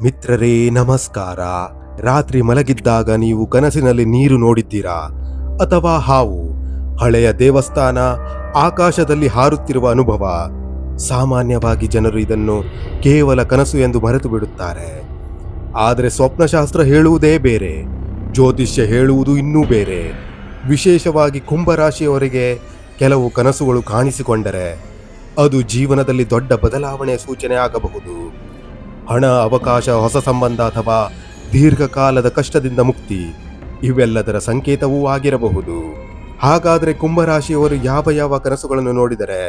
ಮಿತ್ರರೇ ನಮಸ್ಕಾರ. ರಾತ್ರಿ ಮಲಗಿದ್ದಾಗ ನೀವು ಕನಸಿನಲ್ಲಿ ನೀರು ನೋಡಿದ್ದೀರಾ? ಅಥವಾ ಹಾವು, ಹಳೆಯ ದೇವಸ್ಥಾನ, ಆಕಾಶದಲ್ಲಿ ಹಾರುತ್ತಿರುವ ಅನುಭವ? ಸಾಮಾನ್ಯವಾಗಿ ಜನರು ಇದನ್ನು ಕೇವಲ ಕನಸು ಎಂದು ಮರೆತು ಬಿಡುತ್ತಾರೆ. ಆದರೆ ಸ್ವಪ್ನಶಾಸ್ತ್ರ ಹೇಳುವುದೇ ಬೇರೆ, ಜ್ಯೋತಿಷ್ಯ ಹೇಳುವುದು ಇನ್ನೂ ಬೇರೆ. ವಿಶೇಷವಾಗಿ ಕುಂಭರಾಶಿಯವರಿಗೆ ಕೆಲವು ಕನಸುಗಳು ಕಾಣಿಸಿಕೊಂಡರೆ ಅದು ಜೀವನದಲ್ಲಿ ದೊಡ್ಡ ಬದಲಾವಣೆಯ ಸೂಚನೆ ಆಗಬಹುದು. ಹಣ, ಅವಕಾಶ, ಹೊಸ ಸಂಬಂಧ ಅಥವಾ ದೀರ್ಘಕಾಲದ ಕಷ್ಟದಿಂದ ಮುಕ್ತಿ ಇವೆಲ್ಲದರ ಸಂಕೇತವೂ ಆಗಿರಬಹುದು. ಹಾಗಾದರೆ ಕುಂಭರಾಶಿಯವರು ಯಾವ ಕನಸುಗಳನ್ನು ನೋಡಿದರೆ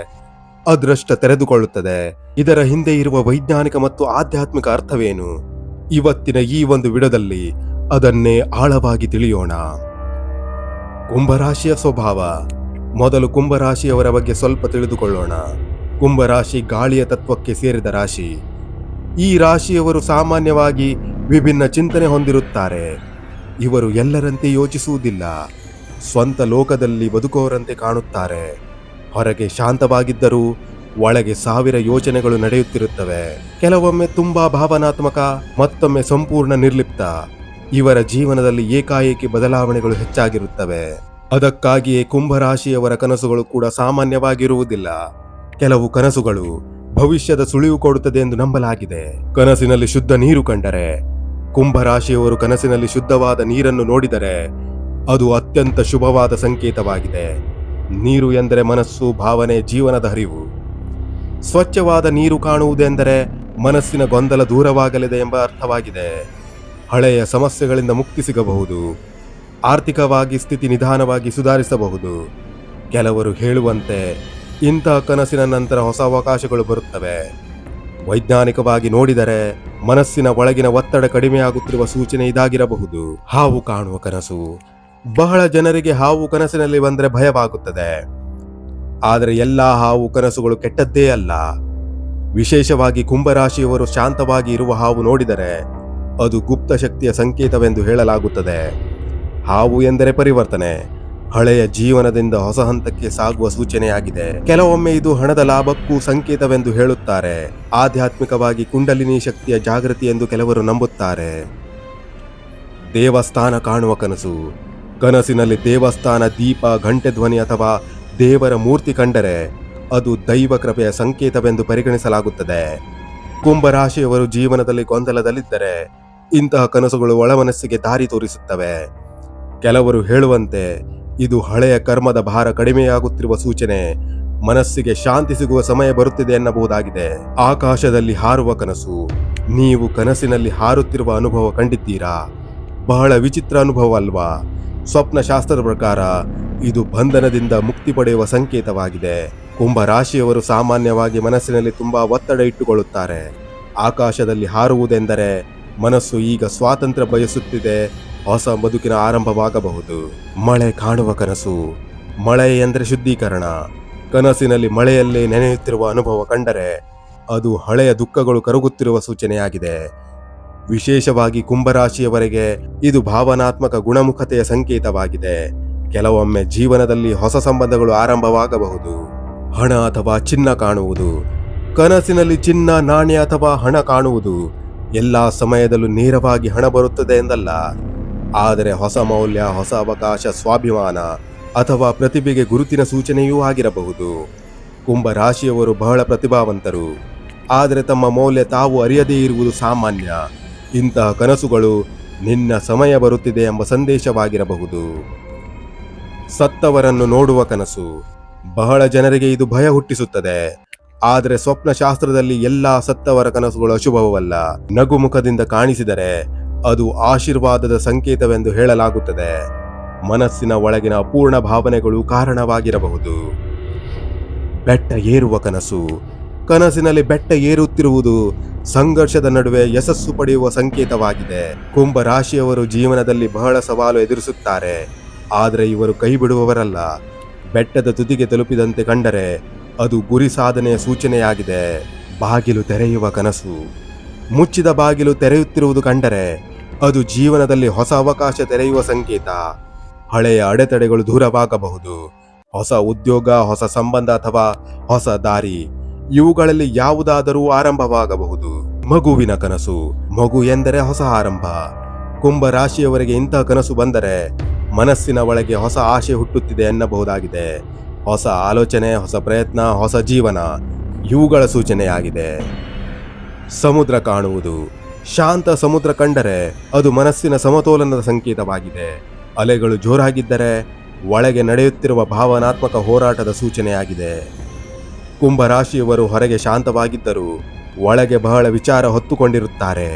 ಅದೃಷ್ಟ ತೆರೆದುಕೊಳ್ಳುತ್ತದೆ? ಇದರ ಹಿಂದೆ ಇರುವ ವೈಜ್ಞಾನಿಕ ಮತ್ತು ಆಧ್ಯಾತ್ಮಿಕ ಅರ್ಥವೇನು? ಇವತ್ತಿನ ಈ ಒಂದು ವಿಡಿಯೋದಲ್ಲಿ ಅದನ್ನೇ ಆಳವಾಗಿ ತಿಳಿಯೋಣ. ಕುಂಭರಾಶಿಯ ಸ್ವಭಾವ. ಮೊದಲು ಕುಂಭರಾಶಿಯವರ ಬಗ್ಗೆ ಸ್ವಲ್ಪ ತಿಳಿದುಕೊಳ್ಳೋಣ. ಕುಂಭರಾಶಿ ಗಾಳಿಯ ತತ್ವಕ್ಕೆ ಸೇರಿದ ರಾಶಿ. ಈ ರಾಶಿಯವರು ಸಾಮಾನ್ಯವಾಗಿ ವಿಭಿನ್ನ ಚಿಂತನೆ ಹೊಂದಿರುತ್ತಾರೆ. ಇವರು ಎಲ್ಲರಂತೆ ಯೋಚಿಸುವುದಿಲ್ಲ, ಸ್ವಂತ ಲೋಕದಲ್ಲಿ ಬದುಕುವವರಂತೆ ಕಾಣುತ್ತಾರೆ. ಹೊರಗೆ ಶಾಂತವಾಗಿದ್ದರೂ ಒಳಗೆ ಸಾವಿರ ಯೋಚನೆಗಳು ನಡೆಯುತ್ತಿರುತ್ತವೆ. ಕೆಲವೊಮ್ಮೆ ತುಂಬಾ ಭಾವನಾತ್ಮಕ, ಮತ್ತೊಮ್ಮೆ ಸಂಪೂರ್ಣ ನಿರ್ಲಿಪ್ತ. ಇವರ ಜೀವನದಲ್ಲಿ ಏಕಾಏಕಿ ಬದಲಾವಣೆಗಳು ಹೆಚ್ಚಾಗಿರುತ್ತವೆ. ಅದಕ್ಕಾಗಿಯೇ ಕುಂಭರಾಶಿಯವರ ಕನಸುಗಳು ಕೂಡ ಸಾಮಾನ್ಯವಾಗಿರುವುದಿಲ್ಲ. ಕೆಲವು ಕನಸುಗಳು ಭವಿಷ್ಯದ ಸುಳಿವು ಕೊಡುತ್ತದೆ ಎಂದು ನಂಬಲಾಗಿದೆ. ಕನಸಿನಲ್ಲಿ ಶುದ್ಧ ನೀರು ಕಂಡರೆ. ಕುಂಭರಾಶಿಯವರು ಕನಸಿನಲ್ಲಿ ಶುದ್ಧವಾದ ನೀರನ್ನು ನೋಡಿದರೆ ಅದು ಅತ್ಯಂತ ಶುಭವಾದ ಸಂಕೇತವಾಗಿದೆ. ನೀರು ಎಂದರೆ ಮನಸ್ಸು, ಭಾವನೆ, ಜೀವನದ ಹರಿವು. ಸ್ವಚ್ಛವಾದ ನೀರು ಕಾಣುವುದೆಂದರೆ ಮನಸ್ಸಿನ ಗೊಂದಲ ದೂರವಾಗಲಿದೆ ಎಂಬ ಅರ್ಥವಾಗಿದೆ. ಹಳೆಯ ಸಮಸ್ಯೆಗಳಿಂದ ಮುಕ್ತಿ ಸಿಗಬಹುದು. ಆರ್ಥಿಕವಾಗಿ ಸ್ಥಿತಿ ನಿಧಾನವಾಗಿ ಸುಧಾರಿಸಬಹುದು. ಕೆಲವರು ಹೇಳುವಂತೆ ಇಂತಹ ಕನಸಿನ ನಂತರ ಹೊಸ ಅವಕಾಶಗಳು ಬರುತ್ತವೆ. ವೈಜ್ಞಾನಿಕವಾಗಿ ನೋಡಿದರೆ ಮನಸ್ಸಿನ ಒಳಗಿನ ಒತ್ತಡ ಕಡಿಮೆಯಾಗುತ್ತಿರುವ ಸೂಚನೆ ಇದಾಗಿರಬಹುದು. ಹಾವು ಕಾಣುವ ಕನಸು. ಬಹಳ ಜನರಿಗೆ ಹಾವು ಕನಸಿನಲ್ಲಿ ಬಂದರೆ ಭಯವಾಗುತ್ತದೆ. ಆದರೆ ಎಲ್ಲಾ ಹಾವು ಕನಸುಗಳು ಕೆಟ್ಟದ್ದೇ ಅಲ್ಲ. ವಿಶೇಷವಾಗಿ ಕುಂಭರಾಶಿಯವರು ಶಾಂತವಾಗಿ ಇರುವ ಹಾವು ನೋಡಿದರೆ ಅದು ಗುಪ್ತ ಶಕ್ತಿಯ ಸಂಕೇತವೆಂದು ಹೇಳಲಾಗುತ್ತದೆ. ಹಾವು ಎಂದರೆ ಪರಿವರ್ತನೆ, ಹಳೆಯ ಜೀವನದಿಂದ ಹೊಸ ಹಂತಕ್ಕೆ ಸಾಗುವ ಸೂಚನೆಯಾಗಿದೆ. ಕೆಲವೊಮ್ಮೆ ಇದು ಹಣದ ಲಾಭಕ್ಕೂ ಸಂಕೇತವೆಂದು ಹೇಳುತ್ತಾರೆ. ಆಧ್ಯಾತ್ಮಿಕವಾಗಿ ಕುಂಡಲಿನಿ ಶಕ್ತಿಯ ಜಾಗೃತಿ ಎಂದು ಕೆಲವರು ನಂಬುತ್ತಾರೆ. ದೇವಸ್ಥಾನ ಕಾಣುವ ಕನಸು. ಕನಸಿನಲ್ಲಿ ದೇವಸ್ಥಾನ, ದೀಪ, ಘಂಟೆ ಧ್ವನಿ ಅಥವಾ ದೇವರ ಮೂರ್ತಿ ಕಂಡರೆ ಅದು ದೈವ ಕೃಪೆಯ ಸಂಕೇತವೆಂದು ಪರಿಗಣಿಸಲಾಗುತ್ತದೆ. ಕುಂಭರಾಶಿಯವರು ಜೀವನದಲ್ಲಿ ಗೊಂದಲದಲ್ಲಿದ್ದರೆ ಇಂತಹ ಕನಸುಗಳು ಒಳಮನಸ್ಸಿಗೆ ದಾರಿ ತೋರಿಸುತ್ತವೆ. ಕೆಲವರು ಹೇಳುವಂತೆ ಇದು ಹಳೆಯ ಕರ್ಮದ ಭಾರ ಕಡಿಮೆಯಾಗುತ್ತಿರುವ ಸೂಚನೆ, ಮನಸ್ಸಿಗೆ ಶಾಂತಿ ಸಿಗುವ ಸಮಯ ಬರುತ್ತಿದೆ ಎನ್ನಬಹುದಾಗಿದೆ. ಆಕಾಶದಲ್ಲಿ ಹಾರುವ ಕನಸು. ನೀವು ಕನಸಿನಲ್ಲಿ ಹಾರುತ್ತಿರುವ ಅನುಭವ ಕಂಡಿದ್ದೀರಾ? ಬಹಳ ವಿಚಿತ್ರ ಅನುಭವ ಅಲ್ವಾ? ಸ್ವಪ್ನಶಾಸ್ತ್ರದ ಪ್ರಕಾರ ಇದು ಬಂಧನದಿಂದ ಮುಕ್ತಿ ಪಡೆಯುವ ಸಂಕೇತವಾಗಿದೆ. ಕುಂಭರಾಶಿಯವರು ಸಾಮಾನ್ಯವಾಗಿ ಮನಸ್ಸಿನಲ್ಲಿ ತುಂಬಾ ಒತ್ತಡ ಇಟ್ಟುಕೊಳ್ಳುತ್ತಾರೆ. ಆಕಾಶದಲ್ಲಿ ಹಾರುವುದೆಂದರೆ ಮನಸ್ಸು ಈಗ ಸ್ವಾತಂತ್ರ್ಯ ಬಯಸುತ್ತಿದೆ, ಹೊಸ ಬದುಕಿನ ಆರಂಭವಾಗಬಹುದು. ಮಳೆ ಕಾಣುವ ಕನಸು. ಮಳೆ ಎಂದರೆ ಶುದ್ಧೀಕರಣ. ಕನಸಿನಲ್ಲಿ ಮಳೆಯಲ್ಲೇ ನೆನೆಯುತ್ತಿರುವ ಅನುಭವ ಕಂಡರೆ ಅದು ಹಳೆಯ ದುಃಖಗಳು ಕರಗುತ್ತಿರುವ ಸೂಚನೆಯಾಗಿದೆ. ವಿಶೇಷವಾಗಿ ಕುಂಭರಾಶಿಯವರೆಗೆ ಇದು ಭಾವನಾತ್ಮಕ ಗುಣಮುಖತೆಯ ಸಂಕೇತವಾಗಿದೆ. ಕೆಲವೊಮ್ಮೆ ಜೀವನದಲ್ಲಿ ಹೊಸ ಸಂಬಂಧಗಳು ಆರಂಭವಾಗಬಹುದು. ಹಣ ಅಥವಾ ಚಿನ್ನ ಕಾಣುವುದು. ಕನಸಿನಲ್ಲಿ ಚಿನ್ನ, ನಾಣ್ಯ ಅಥವಾ ಹಣ ಕಾಣುವುದು ಎಲ್ಲಾ ಸಮಯದಲ್ಲೂ ನೇರವಾಗಿ ಹಣ ಬರುತ್ತದೆ ಎಂದಲ್ಲ. ಆದರೆ ಹೊಸ ಮೌಲ್ಯ, ಹೊಸ ಅವಕಾಶ, ಸ್ವಾಭಿಮಾನ ಅಥವಾ ಪ್ರತಿಭೆಗೆ ಗುರುತಿನ ಸೂಚನೆಯೂ ಆಗಿರಬಹುದು. ಕುಂಭರಾಶಿಯವರು ಬಹಳ ಪ್ರತಿಭಾವಂತರು, ಆದರೆ ತಮ್ಮ ಮೌಲ್ಯ ತಾವು ಅರಿಯದೇ ಇರುವುದು ಸಾಮಾನ್ಯ. ಇಂತಹ ಕನಸುಗಳು ನಿನ್ನ ಸಮಯ ಬರುತ್ತಿದೆ ಎಂಬ ಸಂದೇಶವಾಗಿರಬಹುದು. ಸತ್ತವರನ್ನು ನೋಡುವ ಕನಸು. ಬಹಳ ಜನರಿಗೆ ಇದು ಭಯ ಹುಟ್ಟಿಸುತ್ತದೆ. ಆದರೆ ಸ್ವಪ್ನಶಾಸ್ತ್ರದಲ್ಲಿ ಎಲ್ಲಾ ಸತ್ತವರ ಕನಸುಗಳು ಅಶುಭವಲ್ಲ. ನಗುಮುಖದಿಂದ ಕಾಣಿಸಿದರೆ ಅದು ಆಶೀರ್ವಾದದ ಸಂಕೇತವೆಂದು ಹೇಳಲಾಗುತ್ತದೆ. ಮನಸ್ಸಿನ ಒಳಗಿನ ಅಪೂರ್ಣ ಭಾವನೆಗಳು ಕಾರಣವಾಗಿರಬಹುದು. ಬೆಟ್ಟ ಏರುವ ಕನಸು. ಕನಸಿನಲ್ಲಿ ಬೆಟ್ಟ ಏರುತ್ತಿರುವುದು ಸಂಘರ್ಷದ ನಡುವೆ ಯಶಸ್ಸು ಪಡೆಯುವ ಸಂಕೇತವಾಗಿದೆ. ಕುಂಭರಾಶಿಯವರು ಜೀವನದಲ್ಲಿ ಬಹಳ ಸವಾಲು ಎದುರಿಸುತ್ತಾರೆ, ಆದರೆ ಇವರು ಕೈ ಬಿಡುವವರಲ್ಲ. ಬೆಟ್ಟದ ತುದಿಗೆ ತಲುಪಿದಂತೆ ಕಂಡರೆ ಅದು ಗುರಿ ಸಾಧನೆಯ ಸೂಚನೆಯಾಗಿದೆ. ಬಾಗಿಲು ತೆರೆಯುವ ಕನಸು. ಮುಚ್ಚಿದ ಬಾಗಿಲು ತೆರೆಯುತ್ತಿರುವುದು ಕಂಡರೆ ಅದು ಜೀವನದಲ್ಲಿ ಹೊಸ ಅವಕಾಶ ತೆರೆಯುವ ಸಂಕೇತ. ಹಳೆಯ ಅಡೆತಡೆಗಳು ದೂರವಾಗಬಹುದು. ಹೊಸ ಉದ್ಯೋಗ, ಹೊಸ ಸಂಬಂಧ ಅಥವಾ ಹೊಸ ದಾರಿ ಇವುಗಳಲ್ಲಿ ಯಾವುದಾದರೂ ಆರಂಭವಾಗಬಹುದು. ಮಗುವಿನ ಕನಸು. ಮಗು ಎಂದರೆ ಹೊಸ ಆರಂಭ. ಕುಂಭ ರಾಶಿಯವರಿಗೆ ಇಂತಹ ಕನಸು ಬಂದರೆ ಮನಸ್ಸಿನ ಒಳಗೆ ಹೊಸ ಆಶೆ ಹುಟ್ಟುತ್ತಿದೆ ಎನ್ನಬಹುದಾಗಿದೆ. ಹೊಸ ಆಲೋಚನೆ, ಹೊಸ ಪ್ರಯತ್ನ, ಹೊಸ ಜೀವನ ಇವುಗಳ ಸೂಚನೆಯಾಗಿದೆ. ಸಮುದ್ರ ಕಾಣುವುದು. ಶಾಂತ ಸಮುದ್ರ ಕಂಡರೆ ಅದು ಮನಸ್ಸಿನ ಸಮತೋಲನದ ಸಂಕೇತವಾಗಿದೆ. ಅಲೆಗಳು ಜೋರಾಗಿದ್ದರೆ ಒಳಗೆ ನಡೆಯುತ್ತಿರುವ ಭಾವನಾತ್ಮಕ ಹೋರಾಟದ ಸೂಚನೆಯಾಗಿದೆ. ಕುಂಭ ರಾಶಿಯವರು ಹೊರಗೆ ಶಾಂತವಾಗಿದ್ದರೂ ಒಳಗೆ ಬಹಳ ವಿಚಾರ ಹೊತ್ತುಕೊಂಡಿರುತ್ತಾರೆ.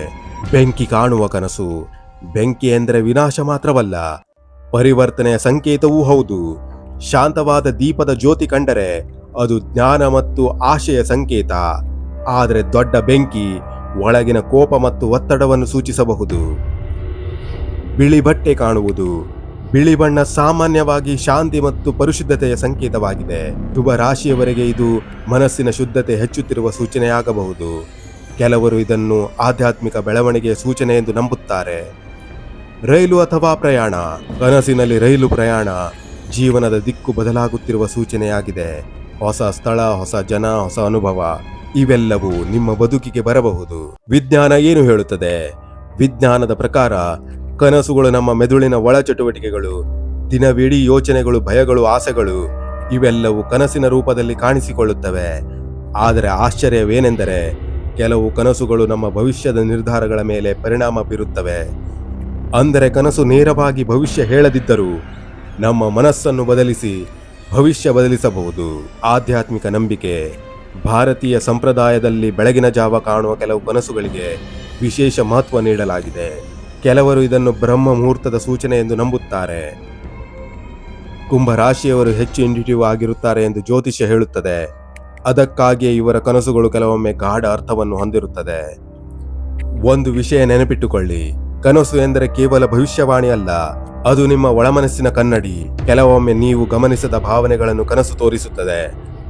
ಬೆಂಕಿ ಕಾಣುವ ಕನಸು. ಬೆಂಕಿ ಎಂದರೆ ವಿನಾಶ ಮಾತ್ರವಲ್ಲ, ಪರಿವರ್ತನೆಯ ಸಂಕೇತವೂ ಹೌದು. ಶಾಂತವಾದ ದೀಪದ ಜ್ಯೋತಿ ಕಂಡರೆ ಅದು ಜ್ಞಾನ ಮತ್ತು ಆಶೆಯ ಸಂಕೇತ. ಆದರೆ ದೊಡ್ಡ ಬೆಂಕಿ ಒಳಗಿನ ಕೋಪ ಮತ್ತು ಒತ್ತಡವನ್ನು ಸೂಚಿಸಬಹುದು. ಬಿಳಿ ಬಟ್ಟೆ ಕಾಣುವುದು. ಬಿಳಿ ಬಣ್ಣ ಸಾಮಾನ್ಯವಾಗಿ ಶಾಂತಿ ಮತ್ತು ಪರಿಶುದ್ಧತೆಯ ಸಂಕೇತವಾಗಿದೆ. ಶುಭ ರಾಶಿಯವರಿಗೆ ಇದು ಮನಸ್ಸಿನ ಶುದ್ಧತೆ ಹೆಚ್ಚುತ್ತಿರುವ ಸೂಚನೆಯಾಗಬಹುದು. ಕೆಲವರು ಇದನ್ನು ಆಧ್ಯಾತ್ಮಿಕ ಬೆಳವಣಿಗೆಯ ಸೂಚನೆ ಎಂದು ನಂಬುತ್ತಾರೆ. ರೈಲು ಅಥವಾ ಪ್ರಯಾಣ. ಕನಸಿನಲ್ಲಿ ರೈಲು ಪ್ರಯಾಣ ಜೀವನದ ದಿಕ್ಕು ಬದಲಾಗುತ್ತಿರುವ ಸೂಚನೆಯಾಗಿದೆ. ಹೊಸ ಸ್ಥಳ, ಹೊಸ ಜನ, ಹೊಸ ಅನುಭವ ಇವೆಲ್ಲವೂ ನಿಮ್ಮ ಬದುಕಿಗೆ ಬರಬಹುದು. ವಿಜ್ಞಾನ ಏನು ಹೇಳುತ್ತದೆ? ವಿಜ್ಞಾನದ ಪ್ರಕಾರ ಕನಸುಗಳು ನಮ್ಮ ಮೆದುಳಿನ ಒಳ ಚಟುವಟಿಕೆಗಳು. ದಿನವಿಡೀ ಯೋಚನೆಗಳು, ಭಯಗಳು, ಆಸೆಗಳು ಇವೆಲ್ಲವೂ ಕನಸಿನ ರೂಪದಲ್ಲಿ ಕಾಣಿಸಿಕೊಳ್ಳುತ್ತವೆ. ಆದರೆ ಆಶ್ಚರ್ಯವೇನೆಂದರೆ ಕೆಲವು ಕನಸುಗಳು ನಮ್ಮ ಭವಿಷ್ಯದ ನಿರ್ಧಾರಗಳ ಮೇಲೆ ಪರಿಣಾಮ ಬೀರುತ್ತವೆ. ಅಂದರೆ ಕನಸು ನೇರವಾಗಿ ಭವಿಷ್ಯ ಹೇಳದಿದ್ದರೂ ನಮ್ಮ ಮನಸ್ಸನ್ನು ಬದಲಿಸಿ ಭವಿಷ್ಯ ಬದಲಿಸಬಹುದು. ಆಧ್ಯಾತ್ಮಿಕ ನಂಬಿಕೆ. ಭಾರತೀಯ ಸಂಪ್ರದಾಯದಲ್ಲಿ ಬೆಳಗಿನ ಜಾವ ಕಾಣುವ ಕೆಲವು ಕನಸುಗಳಿಗೆ ವಿಶೇಷ ಮಹತ್ವ ನೀಡಲಾಗಿದೆ. ಕೆಲವರು ಇದನ್ನು ಬ್ರಹ್ಮ ಮುಹೂರ್ತದ ಸೂಚನೆ ಎಂದು ನಂಬುತ್ತಾರೆ. ಕುಂಭ ರಾಶಿಯವರು ಹೆಚ್ಚು ಇಂಟ್ಯೂಟಿವ್ ಆಗಿರುತ್ತಾರೆ ಎಂದು ಜ್ಯೋತಿಷ್ಯ ಹೇಳುತ್ತದೆ. ಅದಕ್ಕಾಗಿಯೇ ಇವರ ಕನಸುಗಳು ಕೆಲವೊಮ್ಮೆ ಗಾಢ ಅರ್ಥವನ್ನು ಹೊಂದಿರುತ್ತದೆ. ಒಂದು ವಿಷಯ ನೆನಪಿಟ್ಟುಕೊಳ್ಳಿ, ಕನಸು ಎಂದರೆ ಕೇವಲ ಭವಿಷ್ಯವಾಣಿ ಅಲ್ಲ, ಅದು ನಿಮ್ಮ ಒಳಮನಸ್ಸಿನ ಕನ್ನಡಿ. ಕೆಲವೊಮ್ಮೆ ನೀವು ಗಮನಿಸದ ಭಾವನೆಗಳನ್ನು ಕನಸು ತೋರಿಸುತ್ತದೆ.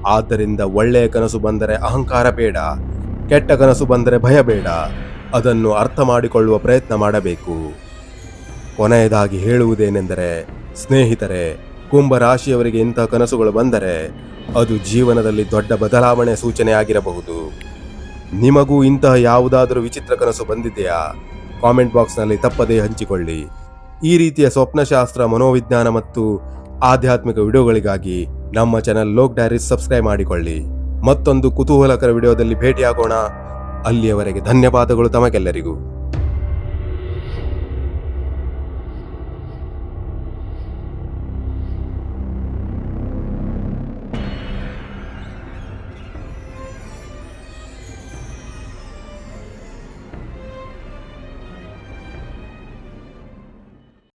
ಆದ್ದರಿಂದ ಒಳ್ಳೆಯ ಕನಸು ಬಂದರೆ ಅಹಂಕಾರ ಬೇಡ, ಕೆಟ್ಟ ಕನಸು ಬಂದರೆ ಭಯ ಬೇಡ. ಅದನ್ನು ಅರ್ಥ ಮಾಡಿಕೊಳ್ಳುವ ಪ್ರಯತ್ನ ಮಾಡಬೇಕು. ಕೊನೆಯದಾಗಿ ಹೇಳುವುದೇನೆಂದರೆ, ಸ್ನೇಹಿತರೆ, ಕುಂಭ ರಾಶಿಯವರಿಗೆ ಇಂತಹ ಕನಸುಗಳು ಬಂದರೆ ಅದು ಜೀವನದಲ್ಲಿ ದೊಡ್ಡ ಬದಲಾವಣೆ ಸೂಚನೆಯಾಗಿರಬಹುದು. ನಿಮಗೂ ಇಂತಹ ಯಾವುದಾದರೂ ವಿಚಿತ್ರ ಕನಸು ಬಂದಿದೆಯಾ? ಕಾಮೆಂಟ್ ಬಾಕ್ಸ್ನಲ್ಲಿ ತಪ್ಪದೇ ಹಂಚಿಕೊಳ್ಳಿ. ಈ ರೀತಿಯ ಸ್ವಪ್ನಶಾಸ್ತ್ರ, ಮನೋವಿಜ್ಞಾನ ಮತ್ತು ಆಧ್ಯಾತ್ಮಿಕ ವಿಡಿಯೋಗಳಿಗಾಗಿ ನಮ್ಮ ಚಾನೆಲ್ ಲೋಕ್ ಡೈರೀಸ್ ಸಬ್ಸ್ಕ್ರೈಬ್ ಮಾಡಿಕೊಳ್ಳಿ. ಮತ್ತೊಂದು ಕುತೂಹಲಕರ ವಿಡಿಯೋದಲ್ಲಿ ಭೇಟಿಯಾಗೋಣ. ಅಲ್ಲಿಯವರೆಗೆ ಧನ್ಯವಾದಗಳು ತಮಗೆಲ್ಲರಿಗೂ.